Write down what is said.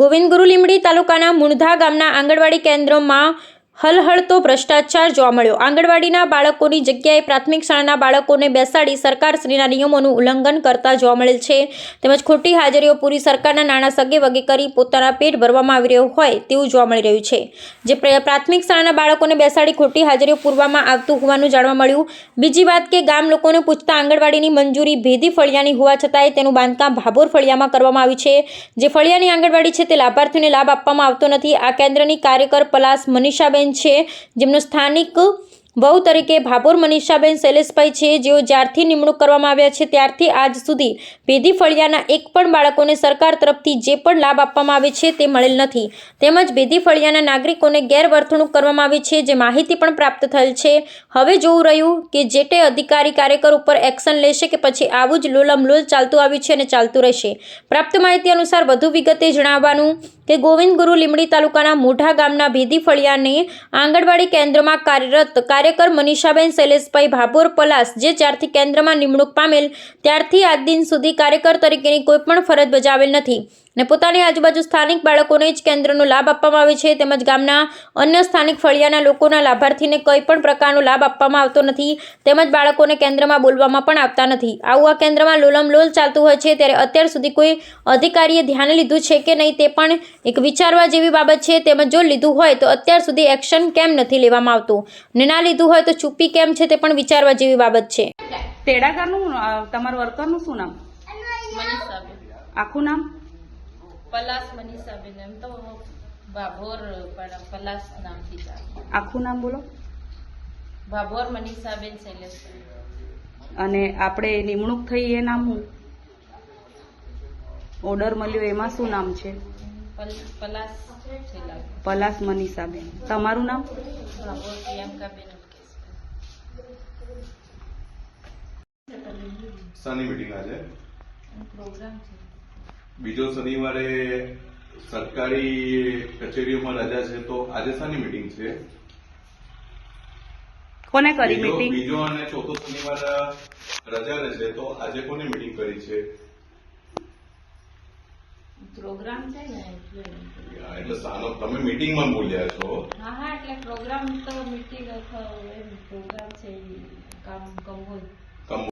ગોવિંદ ગુરુ લીંબડી તાલુકાના મુણધા ગામના આંગણવાડી કેન્દ્રમાં હલહળતો ભ્રષ્ટાચાર જોવા મળ્યો। આંગણવાડીના બાળકોની જગ્યાએ પ્રાથમિક શાળાના બાળકોને બેસાડી સરકારશ્રીના નિયમોનું ઉલ્લંઘન કરતા જોવા મળેલ છે। તેમજ ખોટી હાજરીઓ પૂરી સરકારના નાણાં સગે વગે કરી પોતાના પેટ ભરવામાં આવી રહ્યો હોય તેવું જોવા મળી રહ્યું છે, જે પ્રાથમિક શાળાના બાળકોને બેસાડી ખોટી હાજરીઓ પૂરવામાં આવતું હોવાનું જાણવા મળ્યું। બીજી વાત કે ગામ લોકોને પૂછતા આંગણવાડીની મંજૂરી ભેદી ફળિયાની હોવા છતાંય તેનું બાંધકામ ભાભોર ફળિયામાં કરવામાં આવ્યું છે, જે ફળિયાની આંગણવાડી છે તે લાભાર્થીઓને લાભ આપવામાં આવતો નથી। આ કેન્દ્રની કાર્યકર પલાસ મનીષાબેન છે, જેમનો સ્થાનિક વહુ તરીકે ભાભોર મનીષાબેન શૈલેષભાઈ છે, જેઓ જ્યારથી નિમણૂક કરવામાં આવ્યા છે ત્યારથી આજ સુધી ભેદી ફળિયાના એક પણ બાળકોને સરકાર તરફથી જે પણ લાભ આપવામાં આવે છે તે મળેલ નથી। તેમજ ભેદી ફળિયાના નાગરિકોને ગેરવર્તણૂક કરવામાં આવી છે, જે માહિતી પણ પ્રાપ્ત થયેલ છે। હવે જોવું રહ્યું કે જે તે અધિકારી કાર્યકર ઉપર એક્શન લેશે કે પછી આવું જ લોલમલોલ ચાલતું આવ્યું છે અને ચાલતું રહેશે। પ્રાપ્ત માહિતી અનુસાર વધુ વિગતે જણાવવાનું કે ગોવિંદ ગુરુ લીંબડી તાલુકાના મોઢા ગામના ભેદી ફળિયાને આંગણવાડી કેન્દ્રમાં કાર્યરત કાર્યકર મનીષાબેન શૈલેષભાઈ ભાભોર પલાસ, જે જ્યારથી કેન્દ્રમાં નિમણૂક પામેલ ત્યારથી આજ દિન સુધી કાર્યકર તરીકેની કોઈપણ ફરજ બજાવેલ નથી ને પોતાની આજુબાજુ સ્થાનિક બાળકોને જ કેન્દ્રનો લાભ આપવામાં આવે છે, તેમજ ગામના અન્ય સ્થાનિક ફળિયાના લોકોના લાભાર્થીને કોઈ પણ પ્રકારનો લાભ આપવામાં આવતો નથી, તેમજ બાળકોને કેન્દ્રમાં બોલવામાં પણ આવતા નથી। આવું આ કેન્દ્રમાં લોલમલોલ ચાલતું હોય છે, ત્યારે અત્યાર સુધી કોઈ અધિકારીએ ધ્યાને લીધું છે કે નહીં તે પણ એક વિચારવા જેવી બાબત છે। તેમજ જો લીધું હોય તો અત્યાર સુધી એક્શન કેમ નથી લેવામાં આવતું ને ના લીધું હોય તો ચૂપી કેમ છે તે પણ વિચારવા જેવી બાબત છે। તેડાગરનું તમારું વર્કરનું શું નામ? મનીષાબેન। આખું નામ? પલાસ મનીષાબેન। એમ તો ભાભોર પલાસ નામથી ચાલે। આખું નામ બોલો। ભાભોર મનીષાબેન શૈલેષભાઈ। અને આપણે નિમણૂક થઈ એ નામ શું? ઓર્ડર મળ્યો એમાં શું નામ છે? પલાસ છેલ્લા। પલાસ મનીષાબેન। તમારું નામ? ભાભોર પ્રિયંકાબેન શાની મીટિંગ આજે? પ્રોગ્રામ છે। બીજો શનિવારે સરકારી કચેરીઓમાં રજા છે, તો આજે શાની મીટિંગ છે? કોને કરી મીટિંગ? બીજો અને ચોથો શનિવાર રજા રહેશે, તો આજે કોને મીટિંગ કરી છે? પ્રોગ્રામ છે ને એટલે સાનો તમે મીટિંગમાં બોલ્યા છો? હા, એટલે પ્રોગ્રામ તો મીટિંગ પ્રોગ્રામ છે, કામ હોય।